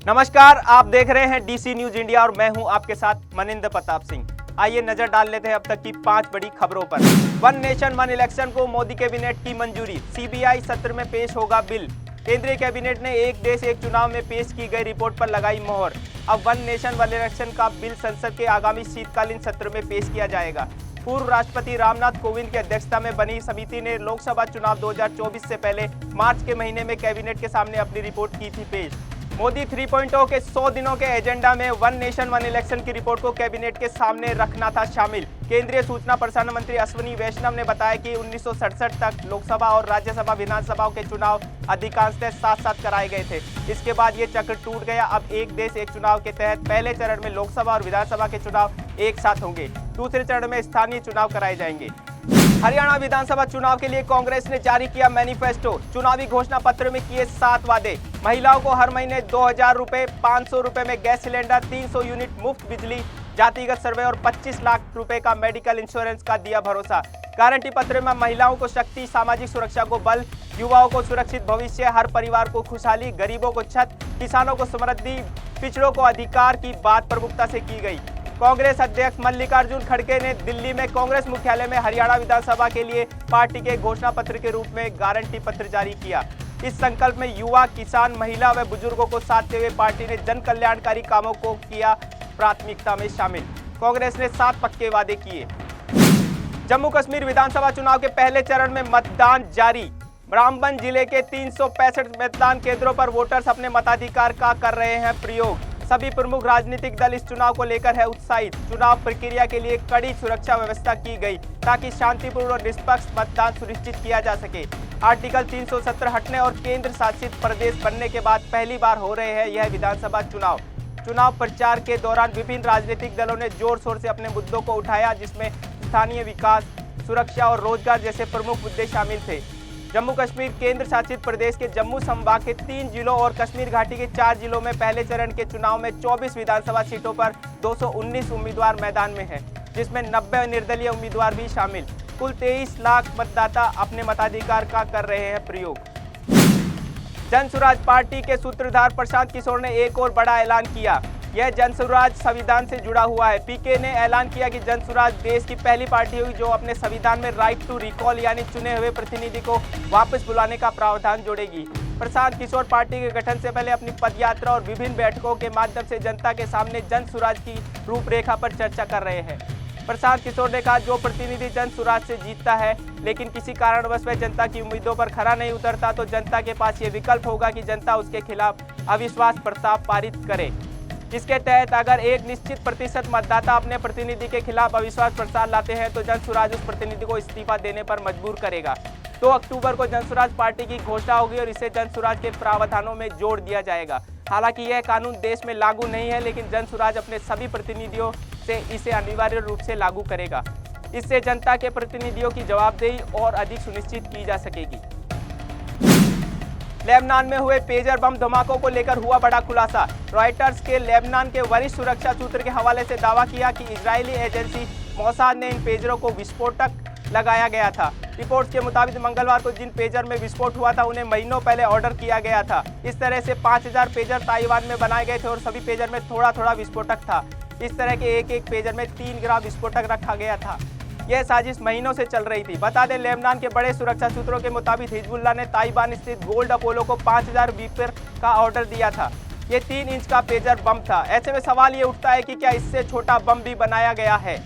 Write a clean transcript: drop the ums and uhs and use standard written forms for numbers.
नमस्कार, आप देख रहे हैं डीसी न्यूज इंडिया और मैं हूं आपके साथ मनिंदर प्रताप सिंह। आइए नजर डाल लेते हैं अब तक की 5 बड़ी खबरों पर। वन नेशन वन इलेक्शन को मोदी कैबिनेट की मंजूरी, सीबीआई सत्र में पेश होगा बिल। केंद्रीय कैबिनेट ने एक देश एक चुनाव में पेश की गई रिपोर्ट पर लगाई मोहर। अब वन नेशन वन इलेक्शन का बिल संसद के आगामी शीतकालीन सत्र में पेश किया जाएगा। पूर्व राष्ट्रपति रामनाथ कोविंद की अध्यक्षता में बनी समिति ने लोकसभा चुनाव 2024 से पहले मार्च के महीने में कैबिनेट के सामने अपनी रिपोर्ट की थी पेश। मोदी 3.0 के 100 दिनों के एजेंडा में वन नेशन वन इलेक्शन की रिपोर्ट को कैबिनेट के सामने रखना था शामिल। केंद्रीय सूचना प्रसारण मंत्री अश्विनी वैष्णव ने बताया कि 1967 तक लोकसभा और राज्यसभा विधानसभाओं के चुनाव अधिकांशतः साथ साथ कराए गए थे। इसके बाद ये चक्र टूट गया। अब एक देश एक चुनाव के तहत पहले चरण में लोकसभा और विधानसभा के चुनाव एक साथ होंगे, दूसरे चरण में स्थानीय चुनाव कराए जाएंगे। हरियाणा विधानसभा चुनाव के लिए कांग्रेस ने जारी किया मैनिफेस्टो। चुनावी घोषणा पत्र में किए 7 वादे। महिलाओं को हर महीने 2000 रुपए, 500 रुपए में गैस सिलेंडर, 300 यूनिट मुफ्त बिजली, जातिगत सर्वे और 25 लाख रुपए का मेडिकल इंश्योरेंस का दिया भरोसा। गारंटी पत्र में महिलाओं को शक्ति, सामाजिक सुरक्षा को बल, युवाओं को सुरक्षित भविष्य, हर परिवार को खुशहाली, गरीबों को छत, किसानों को समृद्धि, पिछड़ों को अधिकार की बात प्रमुखता से की गई। कांग्रेस अध्यक्ष मल्लिकार्जुन खड़गे ने दिल्ली में कांग्रेस मुख्यालय में हरियाणा विधानसभा के लिए पार्टी के घोषणा पत्र के रूप में गारंटी पत्र जारी किया। इस संकल्प में युवा, किसान, महिला व बुजुर्गों को साधते हुए पार्टी ने जन कल्याणकारी कामों को किया प्राथमिकता में शामिल। कांग्रेस ने 7 पक्के वादे किए। जम्मू कश्मीर विधानसभा चुनाव के पहले चरण में मतदान जारी। रामबन जिले के 365 मतदान केंद्रों पर वोटर्स अपने मताधिकार का कर रहे हैं प्रयोग। सभी प्रमुख राजनीतिक दल इस चुनाव को लेकर है उत्साहित। चुनाव प्रक्रिया के लिए कड़ी सुरक्षा व्यवस्था की गई ताकि शांतिपूर्ण और निष्पक्ष मतदान सुनिश्चित किया जा सके। आर्टिकल 370 हटने और केंद्र शासित प्रदेश बनने के बाद पहली बार हो रहे हैं यह विधानसभा चुनाव। चुनाव प्रचार के दौरान विभिन्न राजनीतिक दलों ने जोर शोर से अपने मुद्दों को उठाया, जिसमें स्थानीय विकास, सुरक्षा और रोजगार जैसे प्रमुख मुद्दे शामिल थे। जम्मू कश्मीर केंद्र शासित प्रदेश के जम्मू संभाग के 3 जिलों और कश्मीर घाटी के 4 जिलों में पहले चरण के चुनाव में 24 विधानसभा सीटों पर 219 उम्मीदवार मैदान में हैं, जिसमें 90 निर्दलीय उम्मीदवार भी शामिल। कुल 23 लाख मतदाता अपने मताधिकार का कर रहे हैं प्रयोग। जनसुराज पार्टी के सूत्रधार प्रशांत किशोर ने एक और बड़ा ऐलान किया। यह जनसुराज संविधान से जुड़ा हुआ है। पीके ने ऐलान किया कि जनसुराज देश की पहली पार्टी होगी जो अपने संविधान में राइट टू रिकॉल यानी चुने हुए प्रतिनिधि को वापस बुलाने का प्रावधान जोड़ेगी। प्रशांत किशोर पार्टी के गठन से पहले अपनी पदयात्रा और विभिन्न बैठकों के माध्यम से जनता के सामने जनसुराज की रूपरेखा पर चर्चा कर रहे हैं। प्रशांत किशोर ने कहा, जो प्रतिनिधि जनसुराज से जीतता है लेकिन किसी कारणवश वह जनता की उम्मीदों पर खरा नहीं उतरता, तो जनता के पास ये विकल्प होगा कि जनता उसके खिलाफ अविश्वास प्रस्ताव पारित करे। इसके तहत अगर एक निश्चित प्रतिशत मतदाता अपने प्रतिनिधि के खिलाफ अविश्वास प्रस्ताव लाते हैं तो जनसुराज उस प्रतिनिधि को इस्तीफा देने पर मजबूर करेगा। 2 अक्टूबर को जनसुराज पार्टी की घोषणा होगी और इसे जनसुराज के प्रावधानों में जोड़ दिया जाएगा। हालांकि यह कानून देश में लागू नहीं है, लेकिन जनसुराज अपने सभी प्रतिनिधियों से इसे अनिवार्य रूप से लागू करेगा। इससे जनता के प्रतिनिधियों की जवाबदेही और अधिक सुनिश्चित की जा सकेगी। लेबनान में हुए पेजर बम धमाकों को लेकर हुआ बड़ा खुलासा। रॉयटर्स के लेबनान के वरिष्ठ सुरक्षा सूत्र के हवाले से दावा किया कि इजरायली एजेंसी मोसाद ने इन पेजरों को विस्फोटक लगाया गया था। रिपोर्ट्स के मुताबिक मंगलवार को जिन पेजर में विस्फोट हुआ था उन्हें महीनों पहले ऑर्डर किया गया था। इस तरह से 5000 पेजर ताइवान में बनाए गए थे और सभी पेजर में थोड़ा थोड़ा विस्फोटक था। इस तरह के एक पेजर में 3 ग्राम विस्फोटक रखा गया था। यह साजिश महीनों से चल रही थी। बता दें, लेबनान के बड़े सुरक्षा सूत्रों के मुताबिक हिजबुल्लाह ने ताइवान स्थित गोल्ड अपोलो को 5000 बीपर का ऑर्डर दिया था। ये 3 इंच का पेजर बम था। ऐसे में सवाल ये उठता है कि क्या इससे छोटा बम भी बनाया गया है।